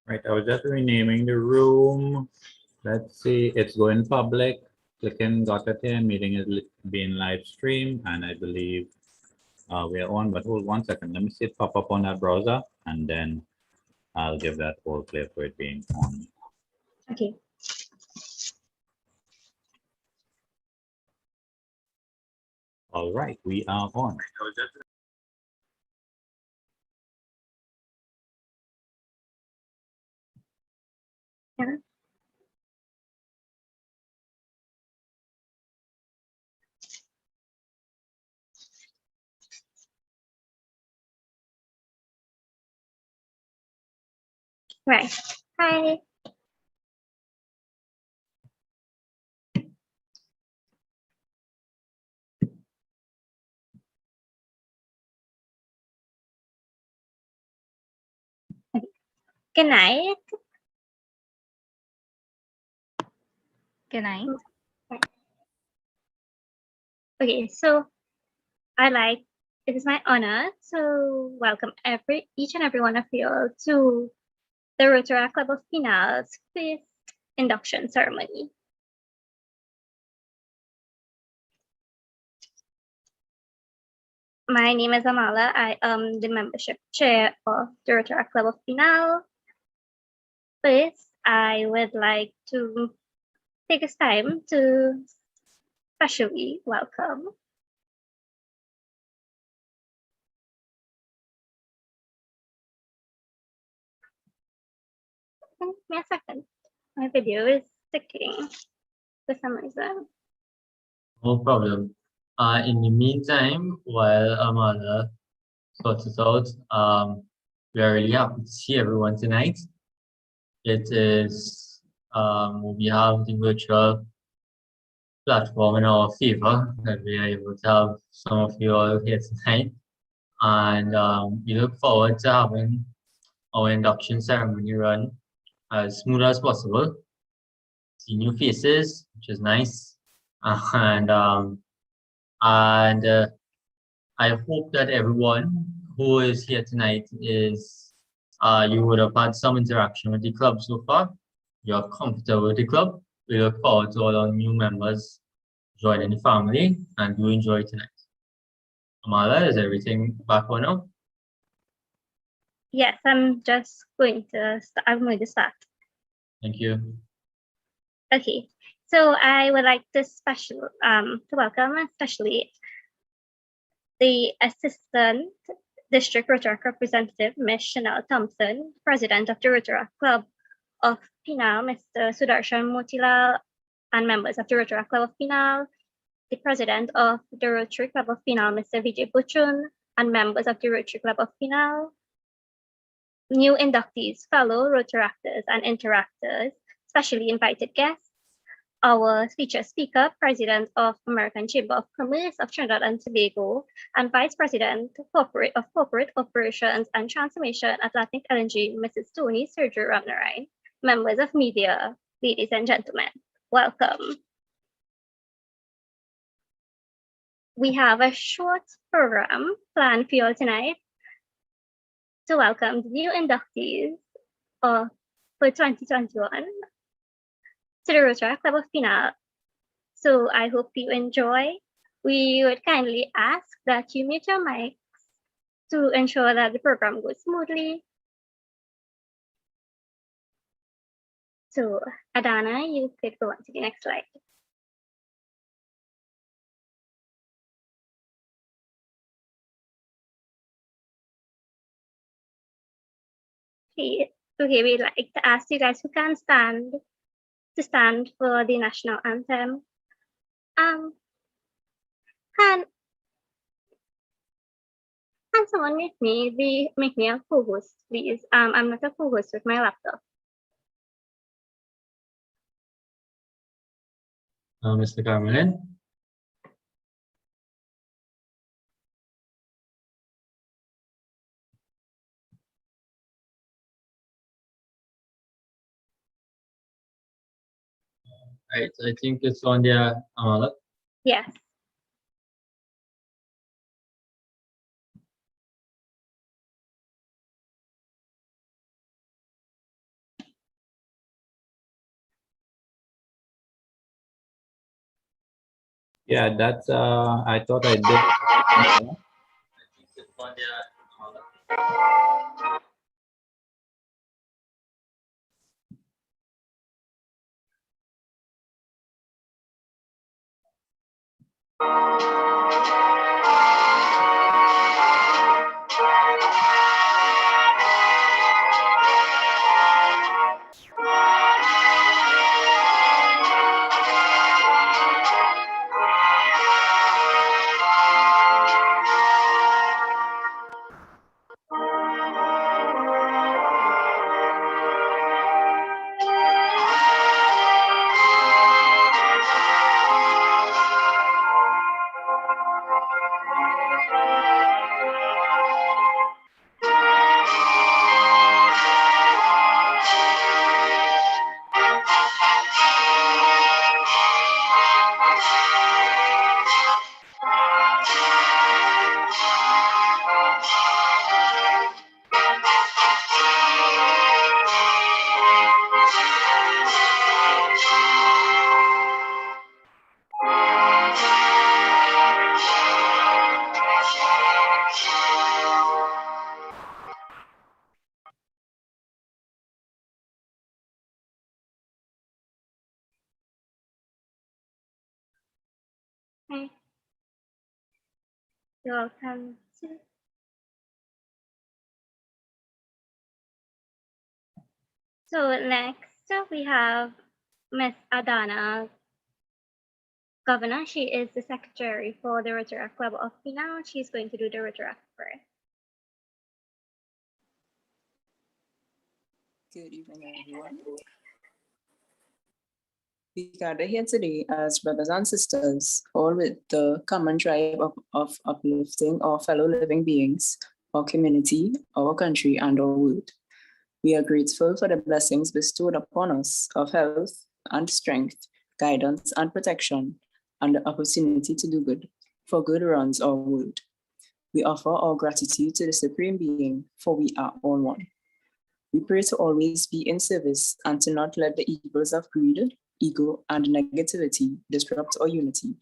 Right, I was just renaming the room. Let's see, it's going public. Clicking got it here. Meeting is being live streamed, and I believe we are on. But hold 1 second. Let me see it pop up on that browser, and then I'll give that all clear for it being on. Okay. All right, we are on. Yeah. Right. Hi. Okay. Good night. Good night. Okay, so it is my honor to welcome each and every one of you to the Rotaract Club of Penal's fifth induction ceremony. My name is Amala. I am the membership chair of the Rotaract Club of Penal. First, I would like to take this time to specially welcome give me a second. My video is sticking for some reason. No problem. In the meantime, while Amanda sorts it out, we are really happy to see everyone tonight. It is, we have the virtual platform in our favor that we are able to have some of you all here tonight. And we look forward to having our induction ceremony run as smooth as possible. See new faces, which is nice. And I hope that everyone who is here tonight is you would have had some interaction with the club so far. You're comfortable with the club. We look forward to all our new members joining the family, and do enjoy tonight. Amala, is everything back on now? Yes, I'm going to start. Thank you. Okay, so I would like to welcome especially the Assistant District Rotaract Representative, Ms. Chanel Thompson, President of the Rotaract Club of Penal, Mr. Sudarshan Motilal, and members of the Rotaract Club of Penal, the President of the Rotary Club of Penal, Mr. Vijay Buchun, and members of the Rotary Club of Penal, new inductees, fellow Rotaractors and interactors, specially invited guests, our featured speaker, President of American Chamber of Commerce of Trinidad and Tobago, and Vice President of Corporate Operations and Transformation at Atlantic LNG, Mrs. Tony Sergio Ramnarain, members of media, ladies and gentlemen, welcome. We have a short program planned for you all tonight to welcome the new inductees for 2021 to the Rotaract Club of Penal. So I hope you enjoy. We would kindly ask that you mute your mics to ensure that the program goes smoothly. So Adana, you could go on to the next slide. Okay, we'd like to ask you guys who can stand to stand for the national anthem. Can someone make me a co-host, please? I'm not a co-host with my laptop. Mr. Carmelin. Right, I think it's on there, Amala. Yes. Yeah, that's, I thought I did. Okay. You're welcome. So next we have Miss Adana Governor. She is the secretary for the Rotaract Club of Penal. She's going to do the Rotaract prayer. Good evening, everyone. We gather here today as brothers and sisters, all with the common drive of uplifting our fellow living beings, our community, our country, and our world. We are grateful for the blessings bestowed upon us of health and strength, guidance and protection, and the opportunity to do good, for good runs our world. We offer our gratitude to the Supreme Being, for we are all one. We pray to always be in service and to not let the evils of greed, ego, and negativity disrupt our unity.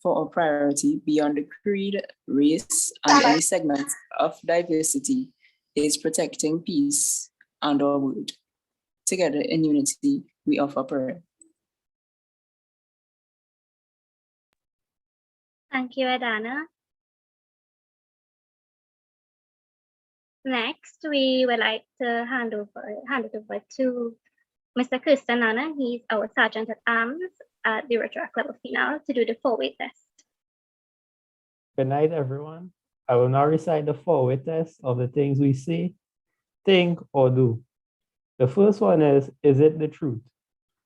For our priority beyond the creed, race, and any segment of diversity is protecting peace and our world. Together in unity, we offer prayer. Thank you, Adana. Next, we would like to hand it over to Mr. Kirsten Nana. He's our Sergeant at Arms at the Rotaract Club of Penal to do the four-way test. Good night, everyone. I will now recite the four-way test of the things we say, think, or do. The first one is it the truth?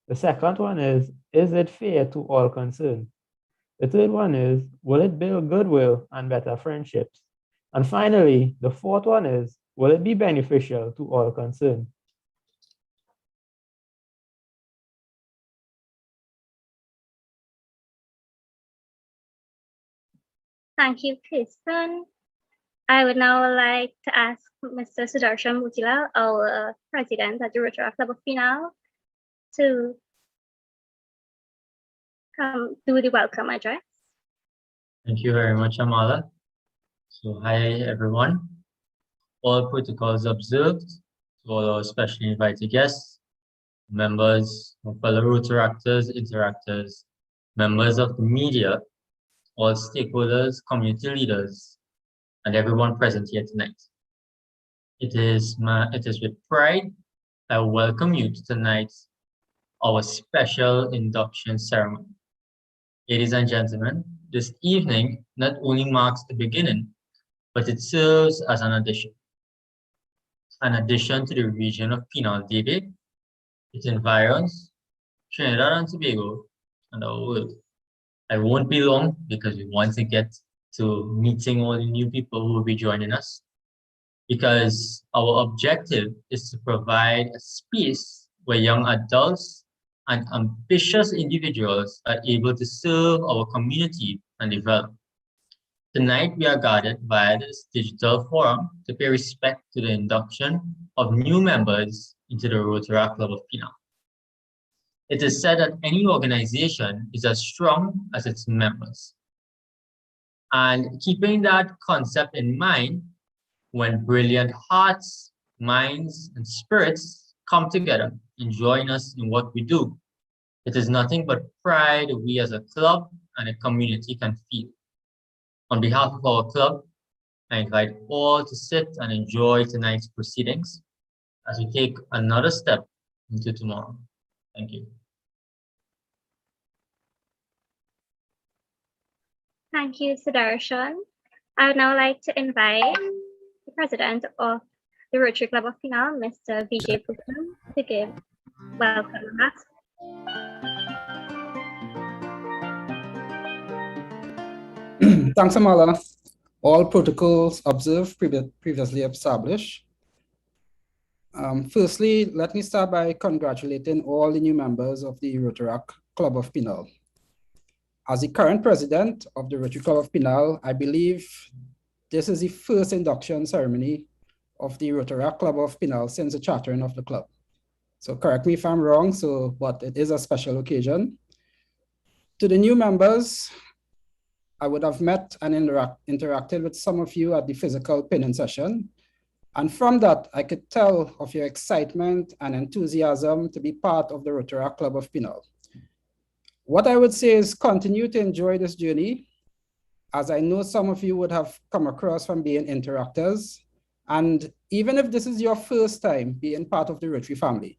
The second one is it fair to all concerned? The third one is, will it build goodwill and better friendships? And finally, the fourth one is, will it be beneficial to all concerned? Thank you, Kirsten. I would now like to ask Mr. Sudarshan Mutila, our president at the Rotaract Club of Penal, to come do the welcome address. Thank you very much, Amala. So, hi, everyone. All protocols observed. To all our specially invited guests, members, fellow Rotaractors, interactors, members of the media, all stakeholders, community leaders, and everyone present here tonight. It is with pride I welcome you to tonight's our special induction ceremony. Ladies and gentlemen, this evening not only marks the beginning, but it serves as an addition to the region of Penal David, its environs, Trinidad and Tobago, and our world. I won't be long because we want to get to meeting all the new people who will be joining us, because our objective is to provide a space where young adults and ambitious individuals are able to serve our community and develop. Tonight, we are gathered via this digital forum to pay respect to the induction of new members into the Rotaract Club of Penal. It is said that any organization is as strong as its members. And keeping that concept in mind, when brilliant hearts, minds, and spirits come together and join us in what we do, it is nothing but pride we as a club and a community can feel. On behalf of our club, I invite all to sit and enjoy tonight's proceedings as we take another step into tomorrow. Thank you. Thank you, Sudarshan. I would now like to invite the president of the Rotary Club of Penal, Mr. Vijay Putnam, to give welcome remarks. Thanks, Amala. All protocols observed previously established. Firstly, let me start by congratulating all the new members of the Rotaract Club of Penal. As the current president of the Rotary Club of Penal, I believe this is the first induction ceremony of the Rotaract Club of Penal since the chartering of the club. So correct me if I'm wrong, but it is a special occasion. To the new members, I would have met and interacted with some of you at the physical pinning session. And from that, I could tell of your excitement and enthusiasm to be part of the Rotaract Club of Penal. What I would say is continue to enjoy this journey, as I know some of you would have come across from being interactors. And even if this is your first time being part of the Rotary family,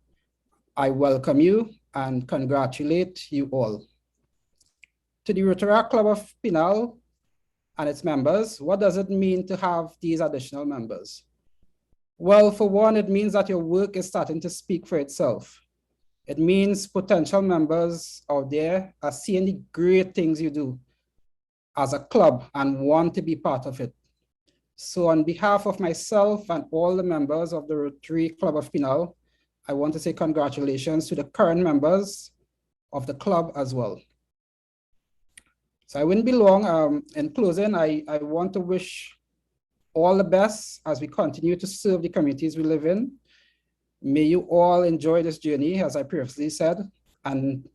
I welcome you and congratulate you all. To the Rotaract Club of Penal and its members, what does it mean to have these additional members? Well, for one, it means that your work is starting to speak for itself. It means potential members out there are seeing the great things you do as a club and want to be part of it. So on behalf of myself and all the members of the Rotary Club of Penal, I want to say congratulations to the current members of the club as well. So I wouldn't be long. In closing, I want to wish all the best as we continue to serve the communities we live in. May you all enjoy this journey, as I previously said, and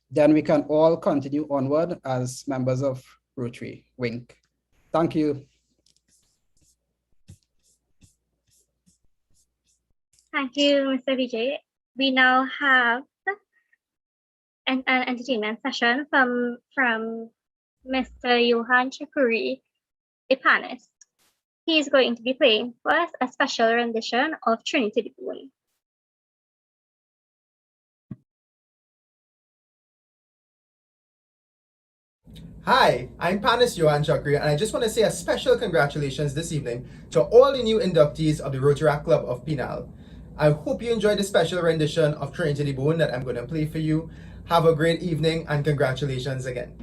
then we can all continue onward as members of Rotary. Wink. Thank you. Thank you, Mr. Vijay. We now have an entertainment session from Mr. Johan Chakuri, a panelist. He is going to be playing for us a special rendition of Trinity the Boon. Hi, I'm panelist Johan Chakri, and I just want to say a special congratulations this evening to all the new inductees of the Rotaract Club of Penal. I hope you enjoyed the special rendition of Trinity the Boon that I'm going to play for you. Have a great evening and congratulations again.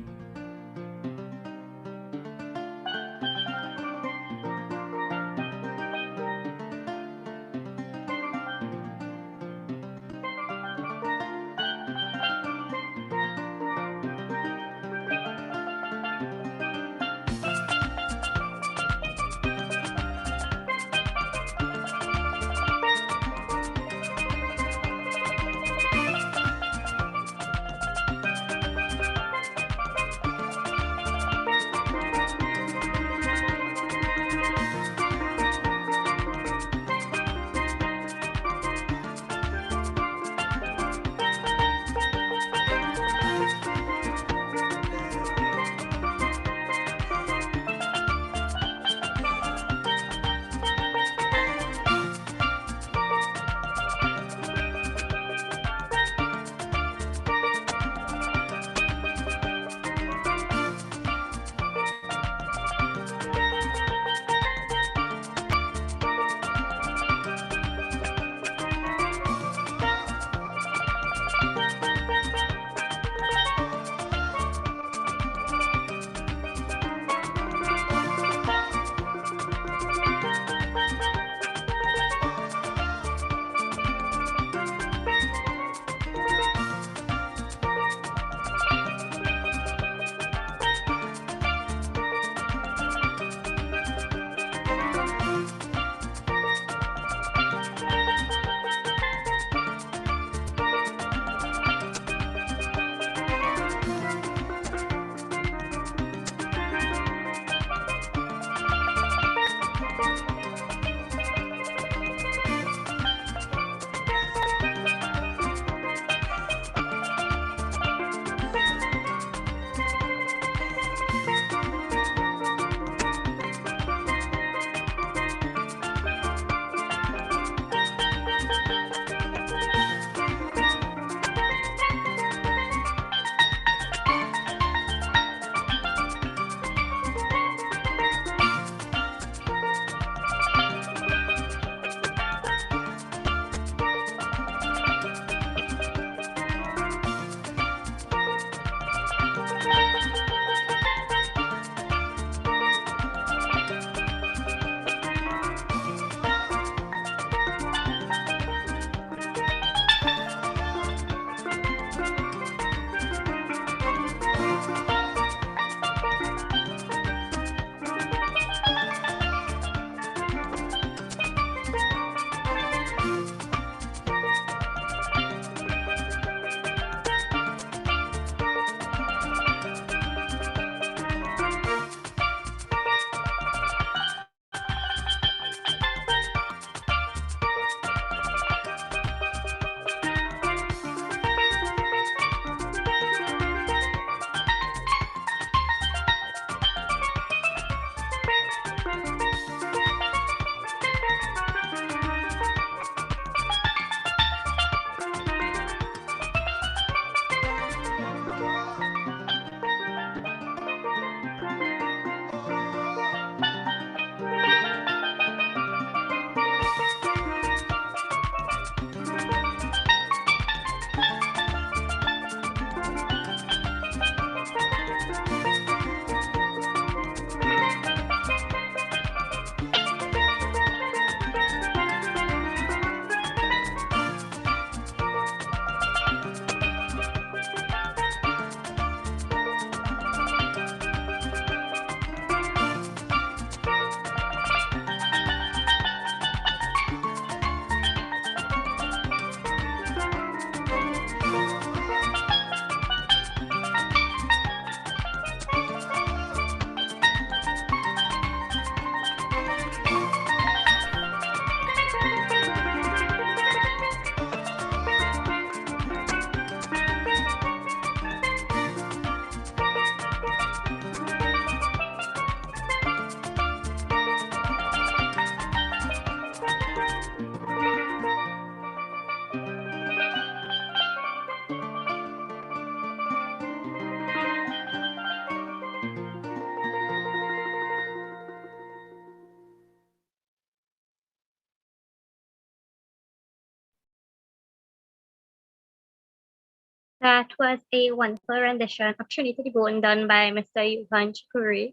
That was a wonderful rendition of Trinity to the Bone done by Mr. Yuvan Chukuri.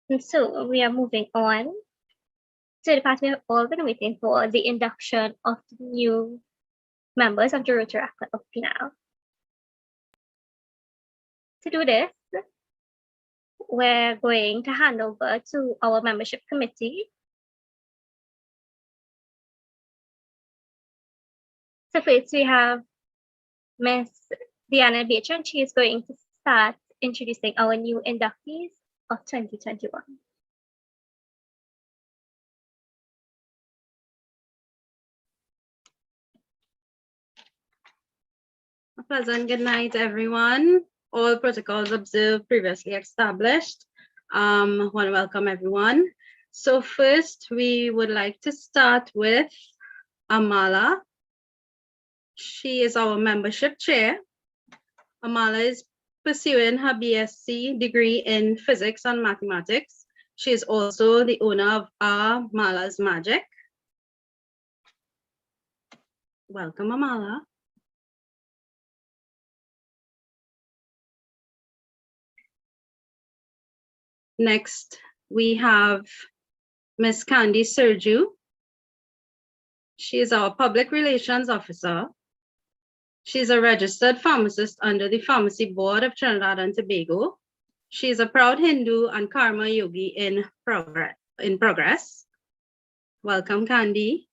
And so we are moving on to the part we have all been waiting for, the induction of the new members of the Rotaract Club of Penal. To do this, we're going to hand over to our membership committee. So first we have Ms. Diana Beecham. She is going to start introducing our new inductees of 2021. A pleasant good night, everyone. All protocols observed previously established. Want to welcome everyone. So first, we would like to start with Amala. She is our membership chair. Amala is pursuing her BSc degree in physics and mathematics. She is also the owner of Mala's Magic. Welcome, Amala. Next, we have Ms. Candy Serju. She is our public relations officer. She's a registered pharmacist under the Pharmacy Board of Trinidad and Tobago. She is a proud Hindu and karma yogi in progress. Welcome, Candy.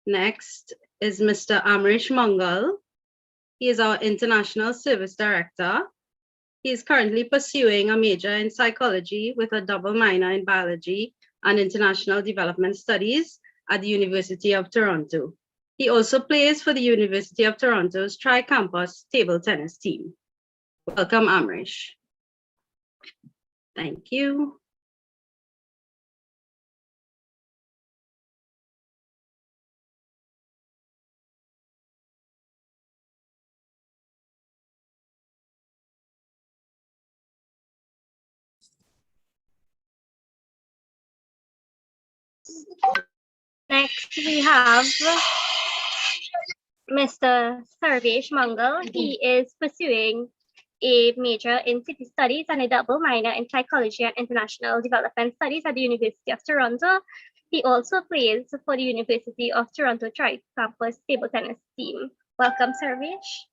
Next is Mr. Amrish Mangal. He is our International Service Director. He is currently pursuing a major in psychology with a double minor in biology and international development studies at the University of Toronto. He also plays for the University of Toronto's tri-campus table tennis team. Welcome, Amrish. Thank you. Next, we have Mr. Sarvesh Mangal. He is pursuing a major in city studies and a double minor in psychology and international development studies at the University of Toronto. He also plays for the University of Toronto Tri-Campus table tennis team. Welcome, Sarvesh.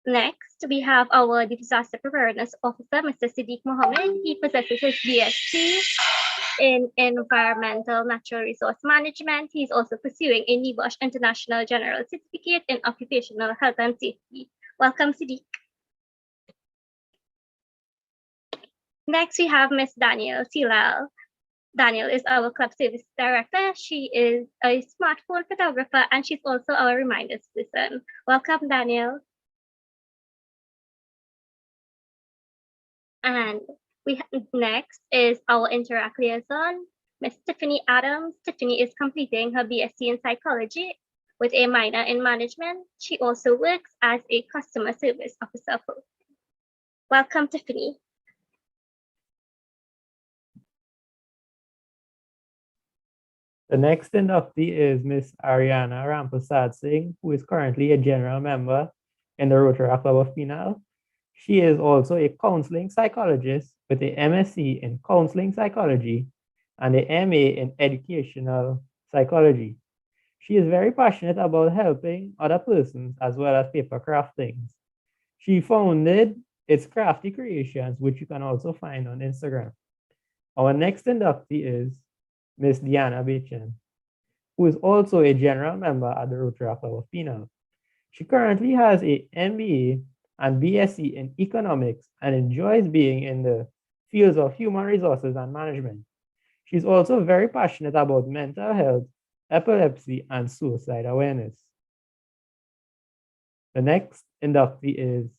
Next, we have our Disaster Preparedness Officer, Mr. Siddiq Mohammed. He possesses his BSc in Environmental Natural Resource Management. He's also pursuing a NEBOSH International General Certificate in Occupational Health and Safety. Welcome, Siddiq. Next, we have Ms. Danielle Tilal. Danielle is our club service director. She is a smartphone photographer and she's also our reminders person. Welcome, Danielle. And next is our Interact liaison, Ms. Tiffany Adams. Tiffany is completing her BSc in psychology with a minor in management. She also works as a customer service officer. Welcome, Tiffany. The next inductee is Miss Ariana Rampasad Singh, who is currently a general member in the Rotaract Club of Penal. She is also a counseling psychologist with a MSc in counseling psychology and a MA in educational psychology. She is very passionate about helping other persons as well as paper craftings. She founded It's Crafty Creations, which you can also find on Instagram. Our next inductee is Miss Diana Beecham, who is also a general member at the Rotaract Club of Penal. She currently has a MBA and BSc in economics and enjoys being in the fields of human resources and management. She's also very passionate about mental health, epilepsy, and suicide awareness. The next inductee is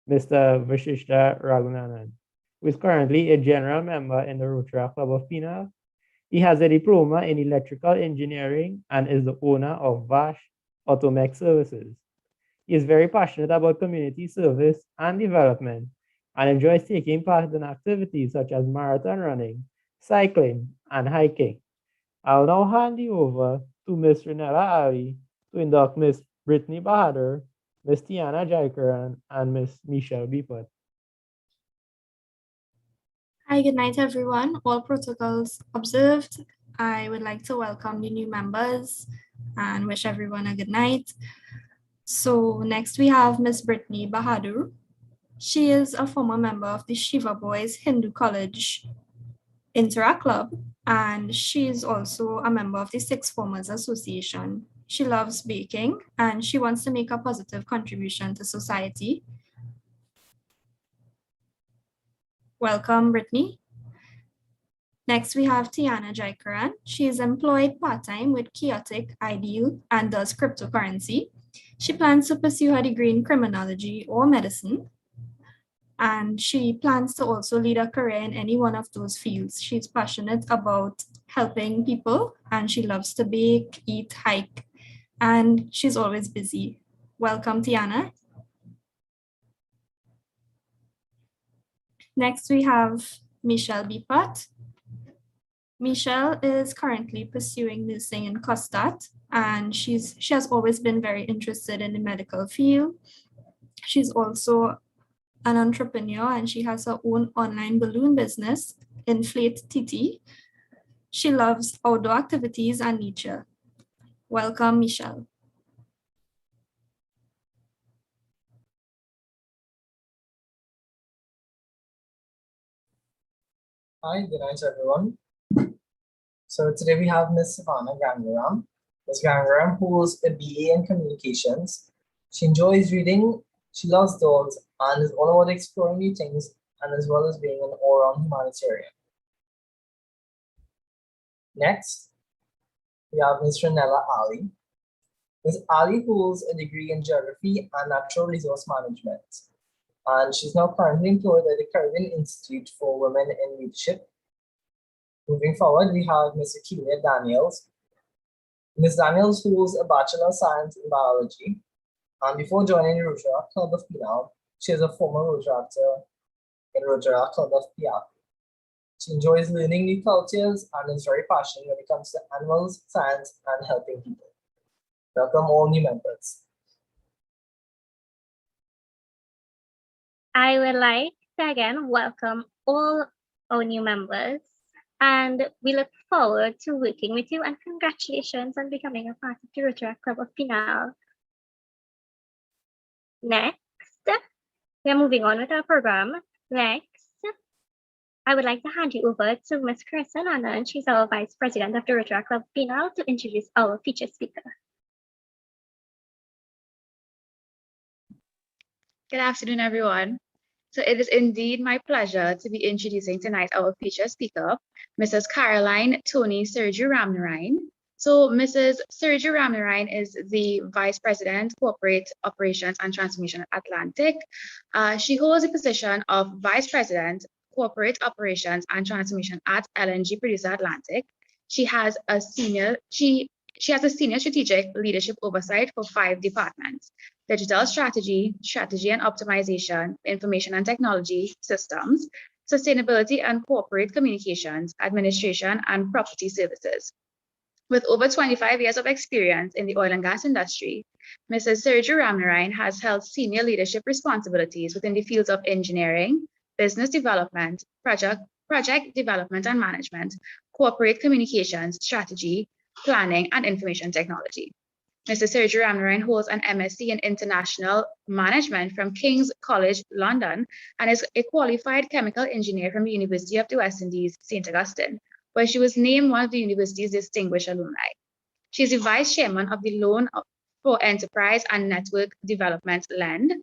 Mr. Vashishta Raghunanan, who is currently a general member in the Rotaract Club of Penal. He has a diploma in electrical engineering and is the owner of Vash Automech Services. He is very passionate about community service and development and enjoys taking part in activities such as marathon running, cycling, and hiking. I'll now hand you over to Ms. Renella Ali to induct Ms. Brittany Bahadur, Ms. Tiana Jaikaran, and Ms. Michelle Bipot. Hi, good night, everyone. All protocols observed. I would like to welcome the new members and wish everyone a good night. So next we have Ms. Brittany Bahadur. She is a former member of the Shiva Boys Hindu College Interact Club, and she is also a member of the Sixth Formers Association. She loves baking and she wants to make a positive contribution to society. Welcome, Brittany. Next, we have Tiana Jaikaran. She is employed part-time with Chaotic Ideal and does cryptocurrency. She plans to pursue her degree in criminology or medicine. And she plans to also lead a career in any one of those fields. She's passionate about helping people and she loves to bake, eat, hike, and she's always busy. Welcome, Tiana. Next, we have Michelle Bipot. Michelle is currently pursuing nursing in Costat, and she has always been very interested in the medical field. She's also an entrepreneur and she has her own online balloon business, Inflate TT. She loves outdoor activities and nature. Welcome, Michelle. Hi, good night, everyone. So today we have Ms. Savannah Gangaram. Ms. Gangaram holds a BA in Communications. She enjoys reading, she loves dogs, and is all about exploring new things, and as well as being an all-round humanitarian. Next, we have Ms. Renella Ali. Ms. Ali holds a degree in Geography and Natural Resource Management, and she's now currently employed at the Caribbean Institute for Women in Leadership. Moving forward, we have Ms. Akelia Daniels. Ms. Daniels holds a Bachelor of Science in Biology, and before joining the Rotaract Club of Penal, she is a former Rotaractor in Rotaract Club of Piak. She enjoys learning new cultures and is very passionate when it comes to animals, science, and helping people. Welcome all new members. I would like to again welcome all our new members, and we look forward to working with you, and congratulations on becoming a part of the Rotaract Club of Penal. Next, we are moving on with our program. Next, I would like to hand you over to Ms. Kirsten Anand. She's our Vice President of the Rotaract Club of Penal, to introduce our featured speaker. Good afternoon, everyone. So it is indeed my pleasure to be introducing tonight our featured speaker, Mrs. Caroline Tony Sergio Ramnarine. So Mrs. Sergio Ramnarine is the Vice President, Corporate Operations and Transformation at Atlantic. She holds the position of Vice President, Corporate Operations and Transformation at LNG Producer Atlantic. She has a senior strategic leadership oversight for 5 departments: digital strategy and optimization, information and technology systems, sustainability and corporate communications, administration, and property services. With over 25 years of experience in the oil and gas industry, Mrs. Sergio Ramnarine has held senior leadership responsibilities within the fields of engineering, business development, project development and management, corporate communications, strategy, planning, and information technology. Mr. Sergio Ramnarine holds an MSc in International Management from King's College London and is a qualified chemical engineer from the University of the West Indies, St. Augustine, where she was named one of the university's distinguished alumni. She is the Vice Chairman of the Loan for Enterprise and Network Development LEND,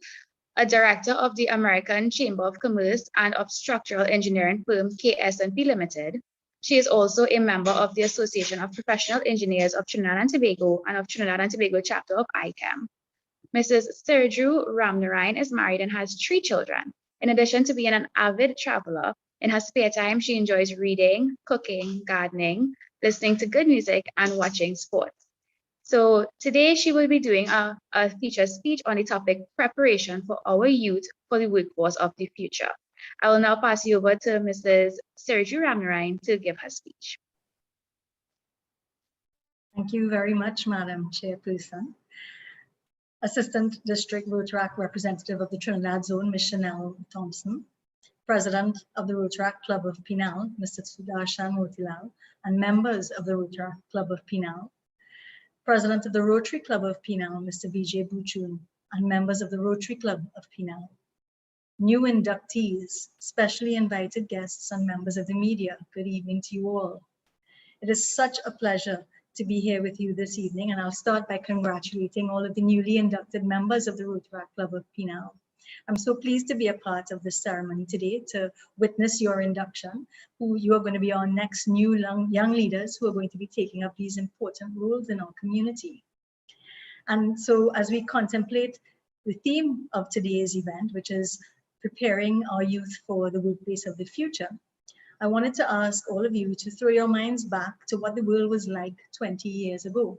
a Director of the American Chamber of Commerce and of structural engineering firm KS&P Limited. She is also a member of the Association of Professional Engineers of Trinidad and Tobago and of Trinidad and Tobago chapter of ICAM. Mrs. Sergio Ramnarine is married and has 3 children. In addition to being an avid traveler, in her spare time, she enjoys reading, cooking, gardening, listening to good music, and watching sports. So today she will be doing a feature speech on the topic preparation for our youth for the workforce of the future. I will now pass you over to Mrs. Sergio Ramnarine to give her speech. Thank you very much, Madam Chairperson. Assistant District Rotaract Representative of the Trinidad Zone, Ms. Chanel Thompson. President of the Rotaract Club of Penal, Mr. Sudarshan Motilal, and members of the Rotaract Club of Penal. President of the Rotary Club of Penal, Mr. Vijay Buchun, and members of the Rotary Club of Penal. New inductees, specially invited guests, and members of the media, good evening to you all. It is such a pleasure to be here with you this evening, and I'll start by congratulating all of the newly inducted members of the Rotaract Club of Penal. I'm so pleased to be a part of this ceremony today to witness your induction, who you are going to be our next new young leaders who are going to be taking up these important roles in our community. And so as we contemplate the theme of today's event, which is preparing our youth for the workplace of the future, I wanted to ask all of you to throw your minds back to what the world was like 20 years ago.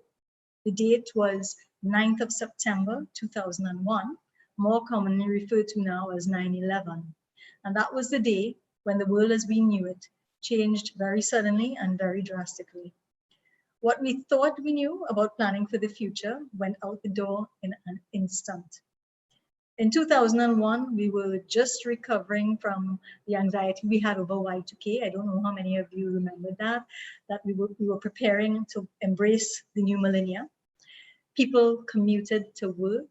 The date was 9th of September, 2001, more commonly referred to now as 9/11. And that was the day when the world as we knew it changed very suddenly and very drastically. What we thought we knew about planning for the future went out the door in an instant. In 2001, we were just recovering from the anxiety we had over Y2K. I don't know how many of you remember that we were preparing to embrace the new millennia. People commuted to work,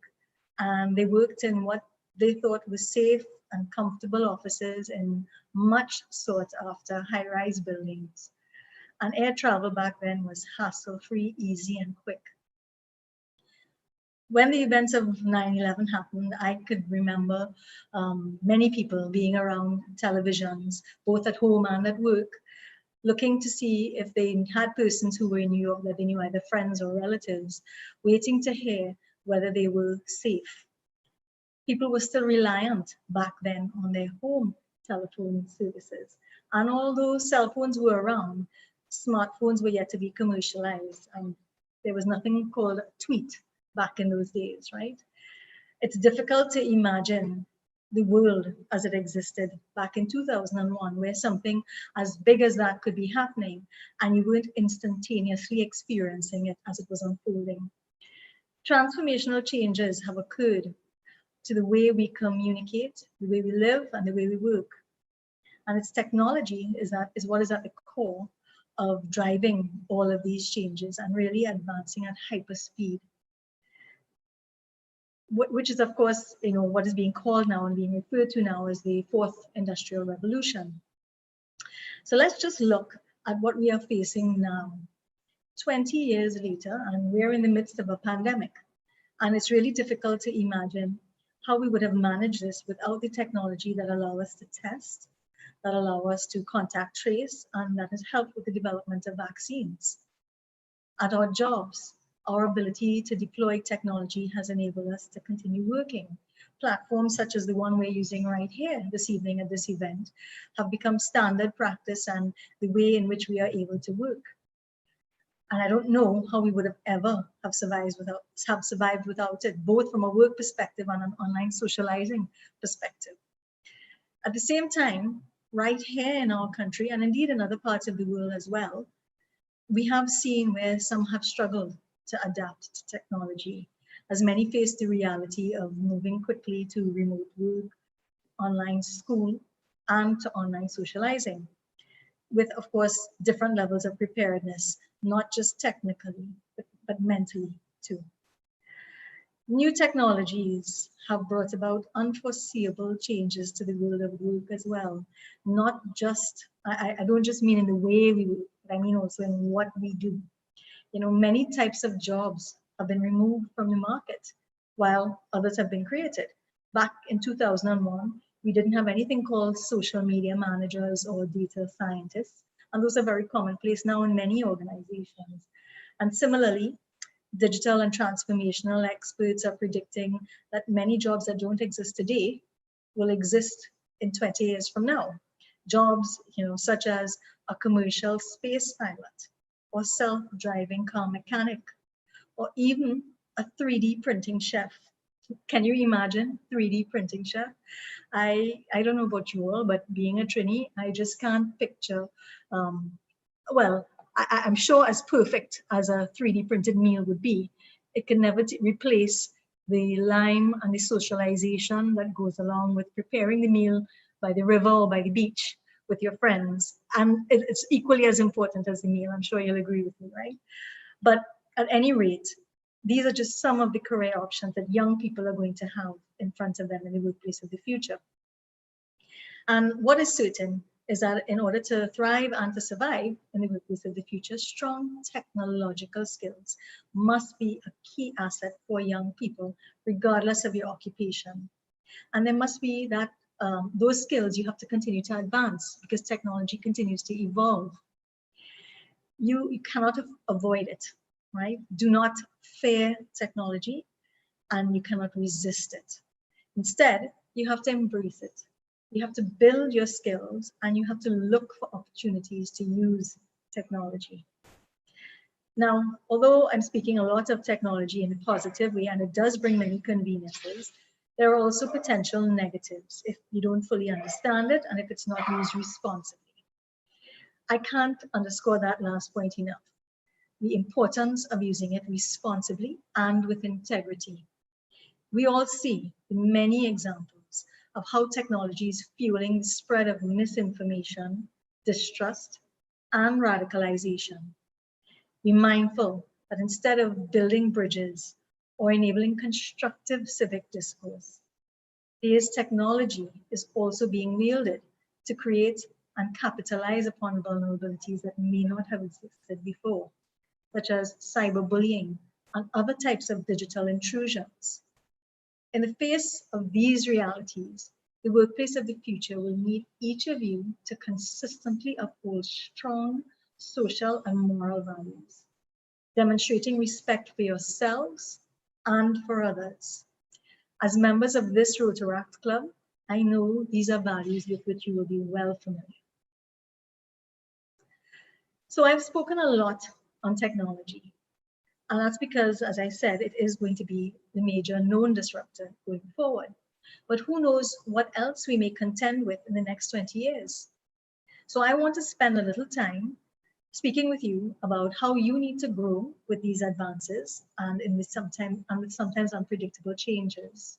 and they worked in what they thought was safe and comfortable offices in much sought after high-rise buildings. And air travel back then was hassle-free, easy, and quick. When the events of 9/11 happened, I could remember many people being around televisions, both at home and at work, looking to see if they had persons who were in New York that they knew, either friends or relatives, waiting to hear whether they were safe. People were still reliant back then on their home telephone services. And although cell phones were around, smartphones were yet to be commercialized. And there was nothing called a tweet back in those days, right? It's difficult to imagine the world as it existed back in 2001, where something as big as that could be happening and you weren't instantaneously experiencing it as it was unfolding. Transformational changes have occurred to the way we communicate, the way we live, and the way we work. And it's technology is what is at the core of driving all of these changes and really advancing at hyper speed. Which is, of course, what is being called now and being referred to now as the fourth industrial revolution. So let's just look at what we are facing now. 20 years later, and we're in the midst of a pandemic. And it's really difficult to imagine how we would have managed this without the technology that allow us to test, that allow us to contact trace, and that has helped with the development of vaccines. At our jobs, our ability to deploy technology has enabled us to continue working. Platforms such as the one we're using right here this evening at this event have become standard practice and the way in which we are able to work. And I don't know how we would have ever have survived without it, both from a work perspective and an online socializing perspective. At the same time, right here in our country, and indeed in other parts of the world as well, we have seen where some have struggled to adapt to technology, as many face the reality of moving quickly to remote work, online school, and to online socializing, with, of course, different levels of preparedness, not just technically, but mentally too. New technologies have brought about unforeseeable changes to the world of work as well. Not just, I don't just mean in the way we work, but I mean also in what we do. Many types of jobs have been removed from the market while others have been created. Back in 2001, we didn't have anything called social media managers or data scientists, and those are very commonplace now in many organizations. And similarly, digital and transformational experts are predicting that many jobs that don't exist today will exist in 20 years from now. Jobs, such as a commercial space pilot, or self-driving car mechanic, or even a 3D printing chef. Can you imagine 3D printing chef? I don't know about you all, but being a Trini, I just can't picture, well, I'm sure as perfect as a 3D printed meal would be, it can never replace the lime and the socialization that goes along with preparing the meal by the river or by the beach with your friends. And it's equally as important as the meal. I'm sure you'll agree with me, right? But at any rate, these are just some of the career options that young people are going to have in front of them in the workplace of the future. And what is certain is that in order to thrive and to survive in the workplace of the future, strong technological skills must be a key asset for young people, regardless of your occupation. And there must be that those skills you have to continue to advance because technology continues to evolve. You cannot avoid it, right? Do not fear technology and you cannot resist it. Instead, you have to embrace it. You have to build your skills and you have to look for opportunities to use technology. Now, although I'm speaking a lot of technology in a positive way and it does bring many conveniences, there are also potential negatives if you don't fully understand it and if it's not used responsibly. I can't underscore that last point enough. The importance of using it responsibly and with integrity. We all see many examples of how technology is fueling the spread of misinformation, distrust, and radicalization. Be mindful that instead of building bridges or enabling constructive civic discourse, today's technology is also being wielded to create and capitalize upon vulnerabilities that may not have existed before, such as cyberbullying and other types of digital intrusions. In the face of these realities, the workplace of the future will need each of you to consistently uphold strong social and moral values, demonstrating respect for yourselves and for others. As members of this Rotaract Club, I know these are values with which you will be well familiar. So I've spoken a lot on technology. And that's because, as I said, it is going to be the major known disruptor going forward. But who knows what else we may contend with in the next 20 years. So I want to spend a little time speaking with you about how you need to grow with these advances and with sometimes unpredictable changes.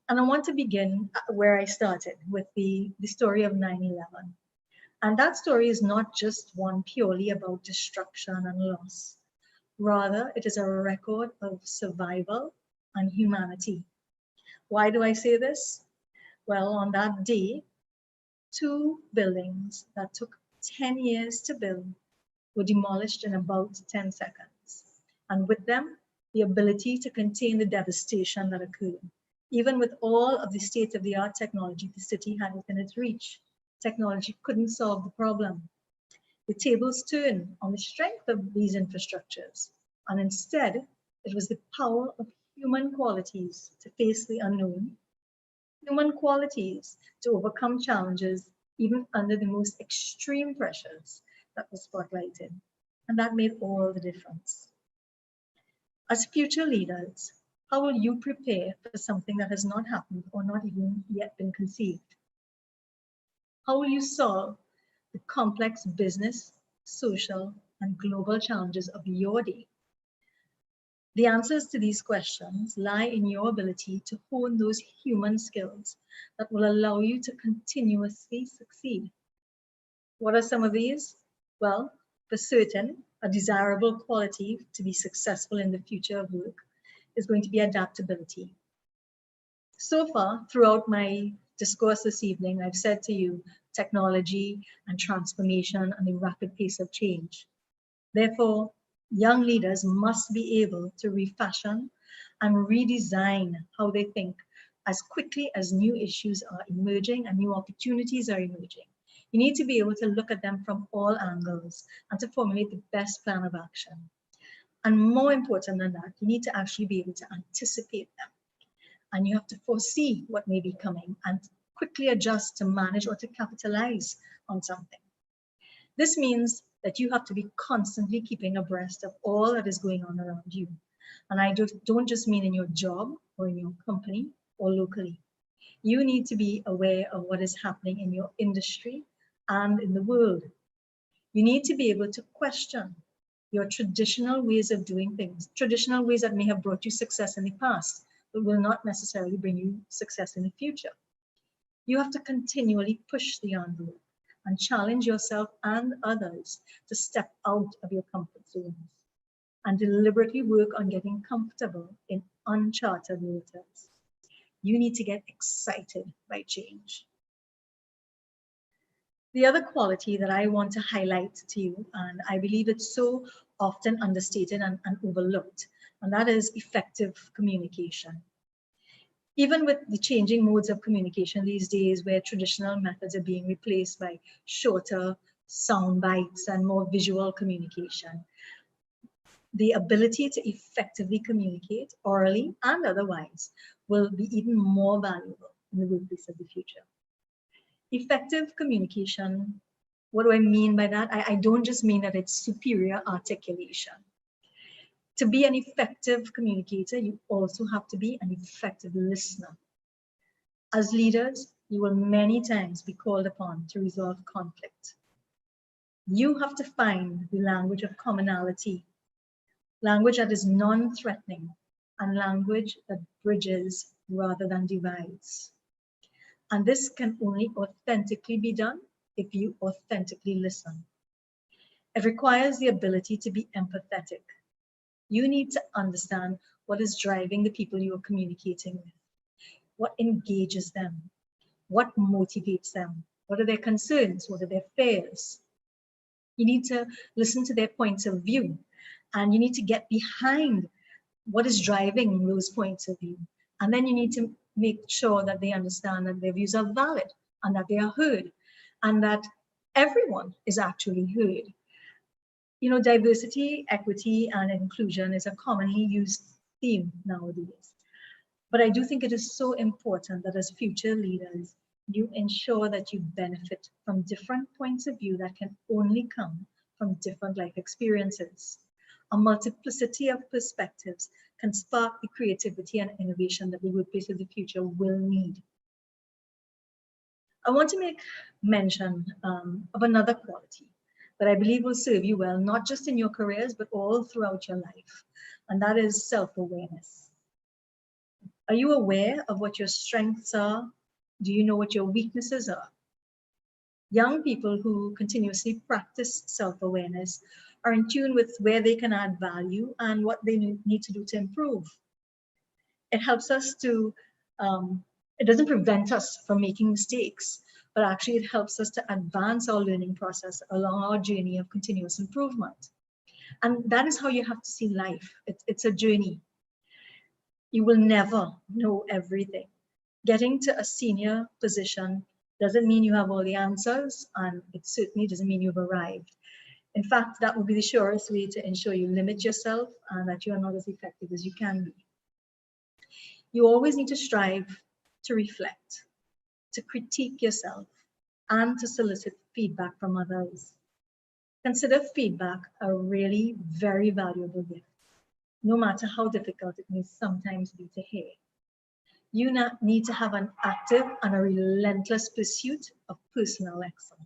And I want to begin where I started with the story of 9/11. And that story is not just one purely about destruction and loss. Rather, it is a record of survival and humanity. Why do I say this? Well, on that day, 2 buildings that took 10 years to build were demolished in about 10 seconds. And with them, the ability to contain the devastation that occurred. Even with all of the state-of-the-art technology the city had within its reach, technology couldn't solve the problem. The tables turned on the strength of these infrastructures, and instead, it was the power of human qualities to face the unknown, human qualities to overcome challenges even under the most extreme pressures that was spotlighted, and that made all the difference. As future leaders, how will you prepare for something that has not happened or not even yet been conceived? How will you solve the complex business, social, and global challenges of your day? The answers to these questions lie in your ability to hone those human skills that will allow you to continuously succeed. What are some of these? Well, for certain, a desirable quality to be successful in the future of work is going to be adaptability. So far, throughout my discourse this evening, I've said to you, technology and transformation and the rapid pace of change. Therefore, young leaders must be able to refashion and redesign how they think as quickly as new issues are emerging and new opportunities are emerging. You need to be able to look at them from all angles and to formulate the best plan of action. And more important than that, you need to actually be able to anticipate them. And you have to foresee what may be coming and quickly adjust to manage or to capitalize on something. This means that you have to be constantly keeping abreast of all that is going on around you. And I don't just mean in your job or in your company or locally. You need to be aware of what is happening in your industry and in the world. You need to be able to question your traditional ways of doing things, traditional ways that may have brought you success in the past, but will not necessarily bring you success in the future. You have to continually push the envelope and challenge yourself and others to step out of your comfort zones and deliberately work on getting comfortable in uncharted waters. You need to get excited by change. The other quality that I want to highlight to you, and I believe it's so often understated and overlooked, and that is effective communication. Even with the changing modes of communication these days, where traditional methods are being replaced by shorter sound bites and more visual communication, the ability to effectively communicate orally and otherwise will be even more valuable in the workplace of the future. Effective communication, what do I mean by that? I don't just mean that it's superior articulation. To be an effective communicator, you also have to be an effective listener. As leaders, you will many times be called upon to resolve conflict. You have to find the language of commonality, language that is non-threatening, and language that bridges rather than divides. And this can only authentically be done if you authentically listen. It requires the ability to be empathetic. You need to understand what is driving the people you are communicating with, what engages them, what motivates them, what are their concerns, what are their fears. You need to listen to their points of view, and you need to get behind what is driving those points of view. And then you need to make sure that they understand that their views are valid and that they are heard and that everyone is actually heard. You know, diversity, equity, and inclusion is a commonly used theme nowadays. But I do think it is so important that as future leaders, you ensure that you benefit from different points of view that can only come from different life experiences. A multiplicity of perspectives can spark the creativity and innovation that the workplace of the future will need. I want to make mention of another quality that I believe will serve you well, not just in your careers, but all throughout your life, and that is self-awareness. Are you aware of what your strengths are? Do you know what your weaknesses are? Young people who continuously practice self-awareness are in tune with where they can add value and what they need to do to improve. It helps us to, it doesn't prevent us from making mistakes, but actually it helps us to advance our learning process along our journey of continuous improvement. And that is how you have to see life. It's a journey. You will never know everything. Getting to a senior position doesn't mean you have all the answers, and it certainly doesn't mean you've arrived. In fact, that would be the surest way to ensure you limit yourself and that you are not as effective as you can be. You always need to strive to reflect, to critique yourself, and to solicit feedback from others. Consider feedback a really very valuable gift, no matter how difficult it may sometimes be to hear. You need to have an active and a relentless pursuit of personal excellence.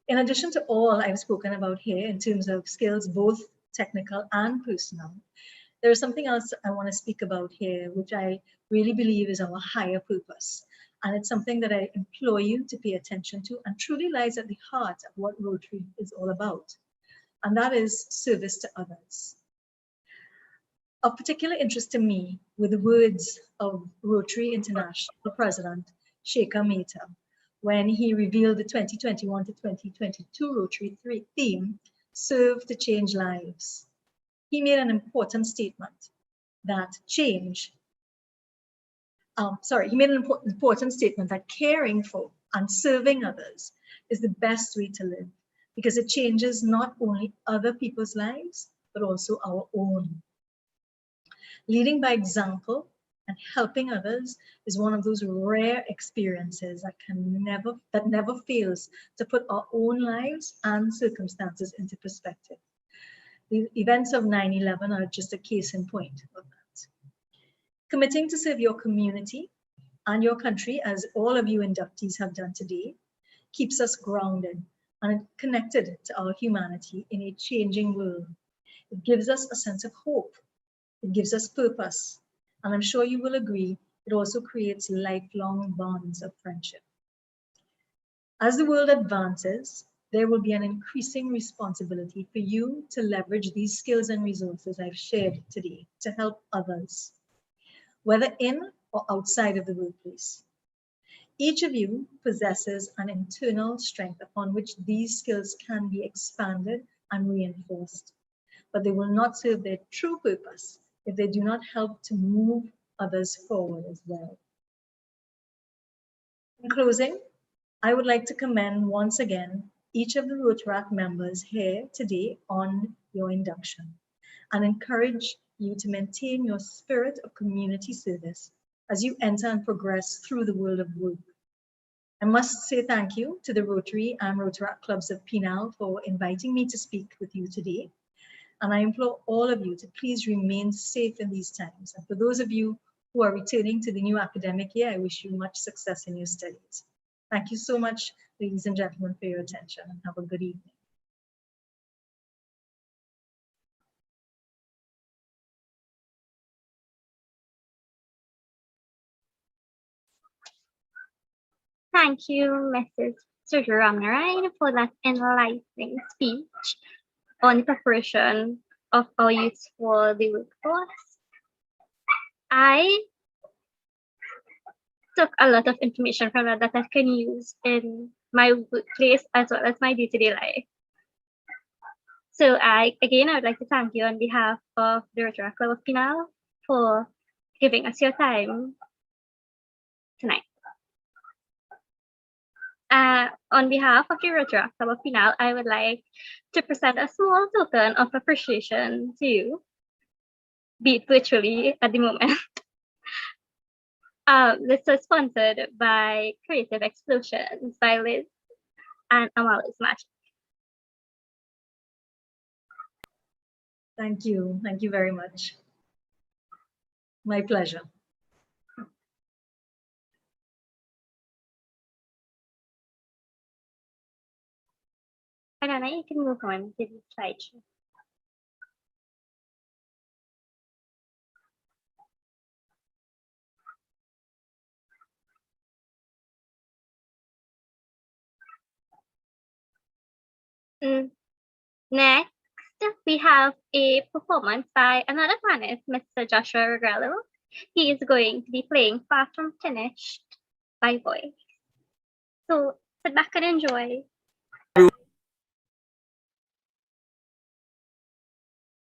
In addition to all I've spoken about here in terms of skills, both technical and personal, there is something else I want to speak about here, which I really believe is our higher purpose. And it's something that I implore you to pay attention to and truly lies at the heart of what Rotary is all about. And that is service to others. Of particular interest to me were the words of Rotary International President Shekhar Mehta when he revealed the 2021 to 2022 Rotary theme, Serve to Change Lives. He made an important statement that that caring for and serving others is the best way to live because it changes not only other people's lives, but also our own. Leading by example And helping others is one of those rare experiences that never fails to put our own lives and circumstances into perspective. The events of 9/11 are just a case in point of that. Committing to serve your community and your country, as all of you inductees have done today, keeps us grounded and connected to our humanity in a changing world. It gives us a sense of hope. It gives us purpose. And I'm sure you will agree, it also creates lifelong bonds of friendship. As the world advances, there will be an increasing responsibility for you to leverage these skills and resources I've shared today to help others, whether in or outside of the workplace. Each of you possesses an internal strength upon which these skills can be expanded and reinforced, but they will not serve their true purpose if they do not help to move others forward as well. In closing, I would like to commend once again each of the Rotaract members here today on your induction and encourage you to maintain your spirit of community service as you enter and progress through the world of work. I must say thank you to the Rotary and Rotaract clubs of Penal for inviting me to speak with you today. And I implore all of you to please remain safe in these times. And for those of you who are returning to the new academic year, I wish you much success in your studies. Thank you so much, ladies and gentlemen, for your attention, and have a good evening. Thank you, Mrs. Surgery Ramnarine, for that enlightening speech on the preparation of our youth for the workforce. I took a lot of information from that I can use in my workplace as well as my day-to-day life. So I would like to thank you on behalf of the Rotaract Club of Penal for giving us your time tonight. On behalf of the Rotaract Club of Penal, I would like to present a small token of appreciation to you, be it virtually at the moment. This was sponsored by Creative Explosions by Liz and Amalis Magic. Thank you. Thank you very much. My pleasure. Alana, you can move on to the slideshow. Next, we have a performance by another panelist, Mr. Joshua Regrello. He is going to be playing Far From Finished by voice. So sit back and enjoy.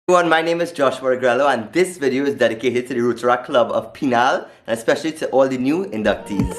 Everyone, my name is Joshua Regrello, and this video is dedicated to the Rotaract Club of Penal, and especially to all the new inductees.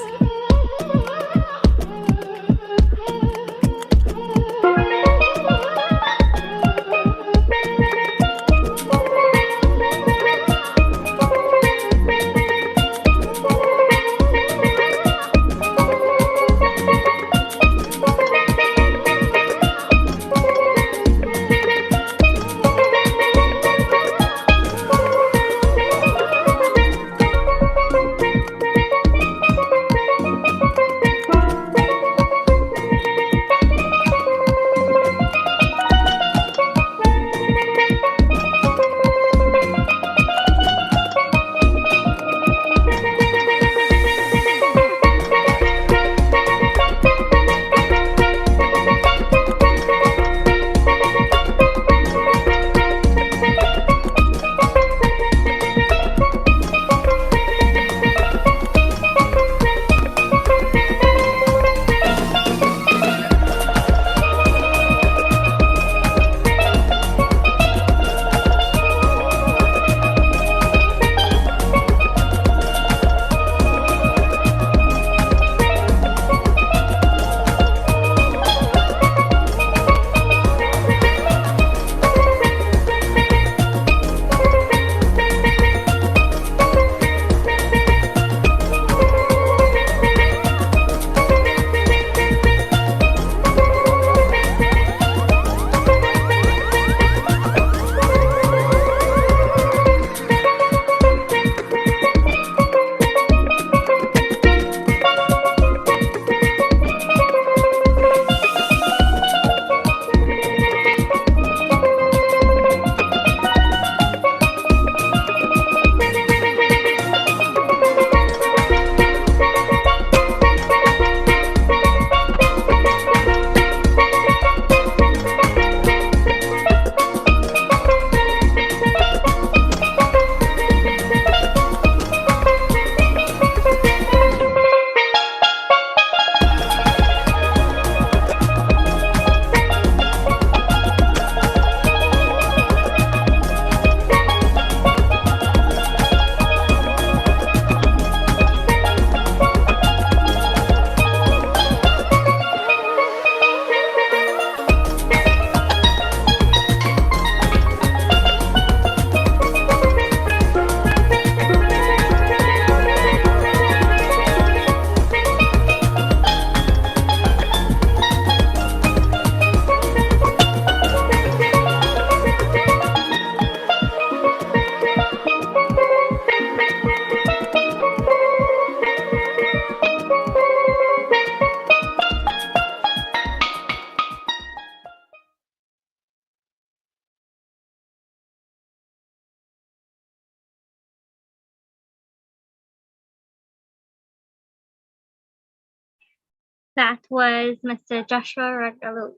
That was Mr. Joshua Regalo.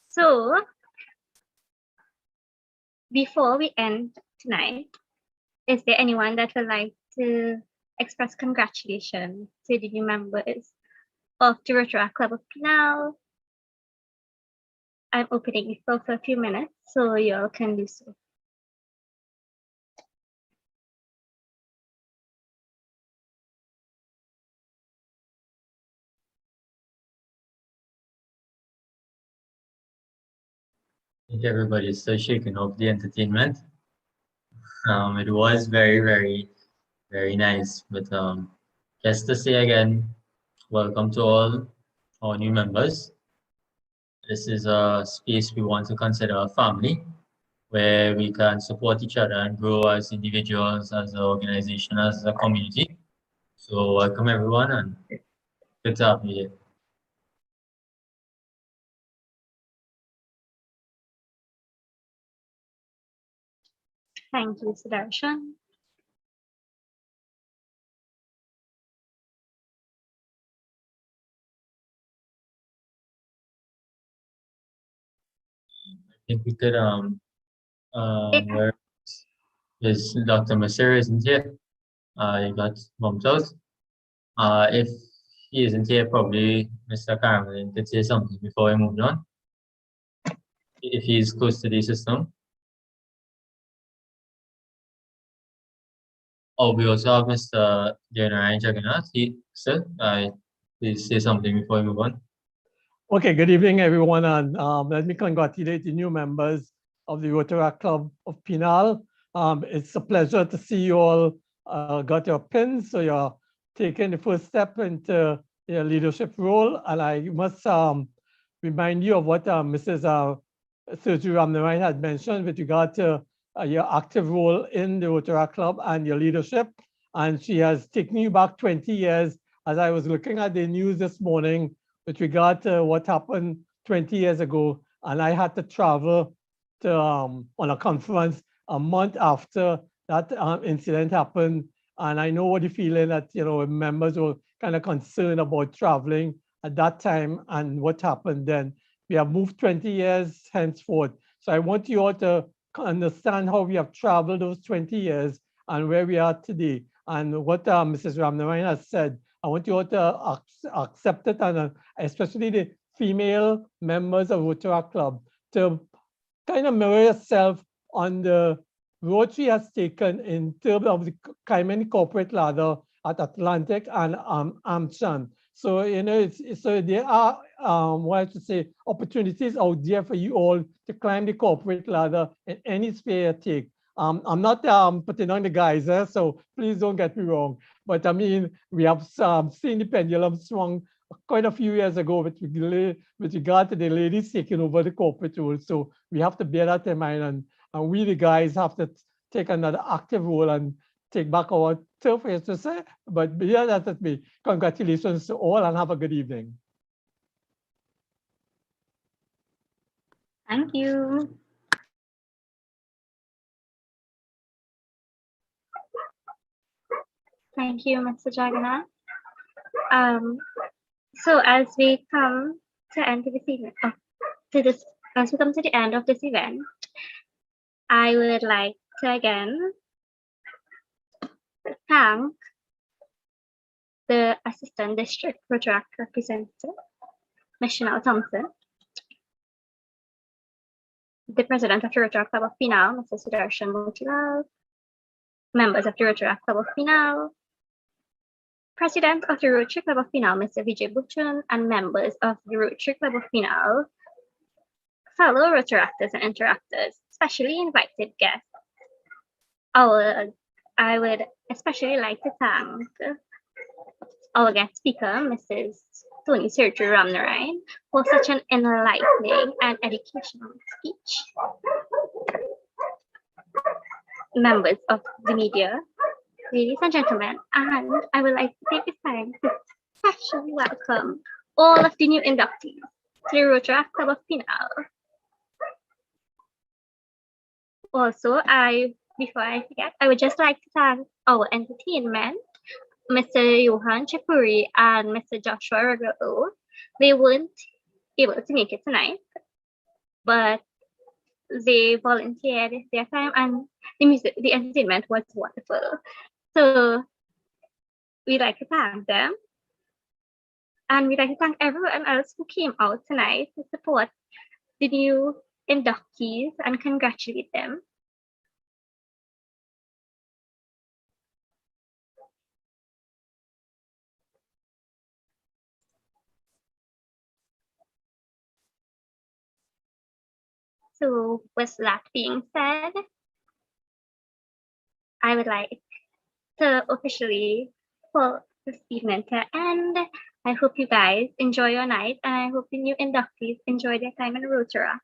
So, before we end tonight, is there anyone that would like to express congratulations to the new members of the Rotaract Club of Penal? I'm opening the floor for a few minutes, so you all can do so. I think everybody's still shaking off the entertainment. It was very, very, very nice. But just to say again, welcome to all our new members. This is a space we want to consider a family, where we can support each other and grow as individuals, as an organization, as a community. So welcome everyone, and good to have you here. Thank you, Sudarshan. I think we could where is Dr. Masir isn't here. You got bumped out. If he isn't here, probably Mr. Cameron could say something before we move on. If he is close to the system. Oh, we also have Mr. Janarayan Jagannath. Sir, please say something before we move on. Okay, good evening, everyone, and let me congratulate the new members of the Rotaract Club of Penal. It's a pleasure to see you all got your pins, so you're taking the first step into your leadership role. And I must remind you of what Mrs. Surgery Ramnarayan had mentioned with regard to your active role in the Rotaract Club and your leadership. And she has taken you back 20 years. As I was looking at the news this morning with regard to what happened 20 years ago, and I had to travel to on a conference a month after that incident happened. And I know what the feeling that, you know, members were kind of concerned about traveling at that time and what happened then. We have moved 20 years henceforth. So I want you all to understand how we have traveled those 20 years and where we are today. And what Mrs. Ramnarayan has said, I want you all to accept it, and especially the female members of Rotaract Club, to kind of mirror yourself on the road she has taken in terms of the climbing the corporate ladder at Atlantic and Amchan. So, you know, so there are, what I should say, opportunities out there for you all to climb the corporate ladder in any sphere you take. I'm not putting on the guys, so please don't get me wrong. But I mean, we have seen the pendulum swung quite a few years ago with regard to the ladies taking over the corporate role. So we have to bear that in mind, and we, the guys, have to take another active role and take back our turf, as to say. But yeah, that's it. Me. Congratulations to all, and have a good evening. Thank you. Thank you, Mr. Jagannath. So as we come to end this event, as we come to the end of this event, I would like to again thank the Assistant District Rotaract Representative, Ms. Chanel Thompson, the President of the Rotaract Club of Penal, Mr. Sudarshan Motilal, members of the Rotaract Club of Penal, President of the Rotary Club of Penal, Mr. Vijay Buchan, and members of the Rotary Club of Penal, fellow Rotaractors and interactors, specially invited guests. I would especially like to thank our guest speaker, Mrs. Tony Surgery Ramnarayan, for such an enlightening and educational speech. Members of the media, ladies and gentlemen, and I would like to take this time to specially welcome all of the new inductees to the Rotaract Club of Penal. Also, I before I forget, I would just like to thank our entertainment, Mr. Johan Chapuri and Mr. Joshua Regalo. They weren't able to make it tonight, but they volunteered their time and the entertainment was wonderful. So we'd like to thank them. And we'd like to thank everyone else who came out tonight to support the new inductees and congratulate them. So with that being said, I would like to officially call this evening to end. I hope you guys enjoy your night and I hope the new inductees enjoy their time in Rotaract.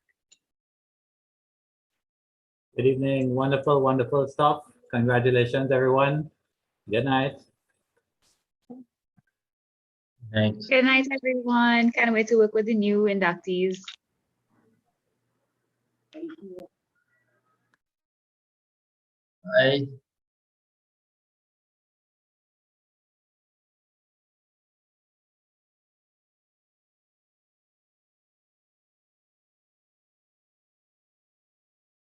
Good evening. Wonderful, wonderful stuff. Congratulations, everyone. Good night. Thanks. Good night, everyone. Can't wait to work with the new inductees. Bye.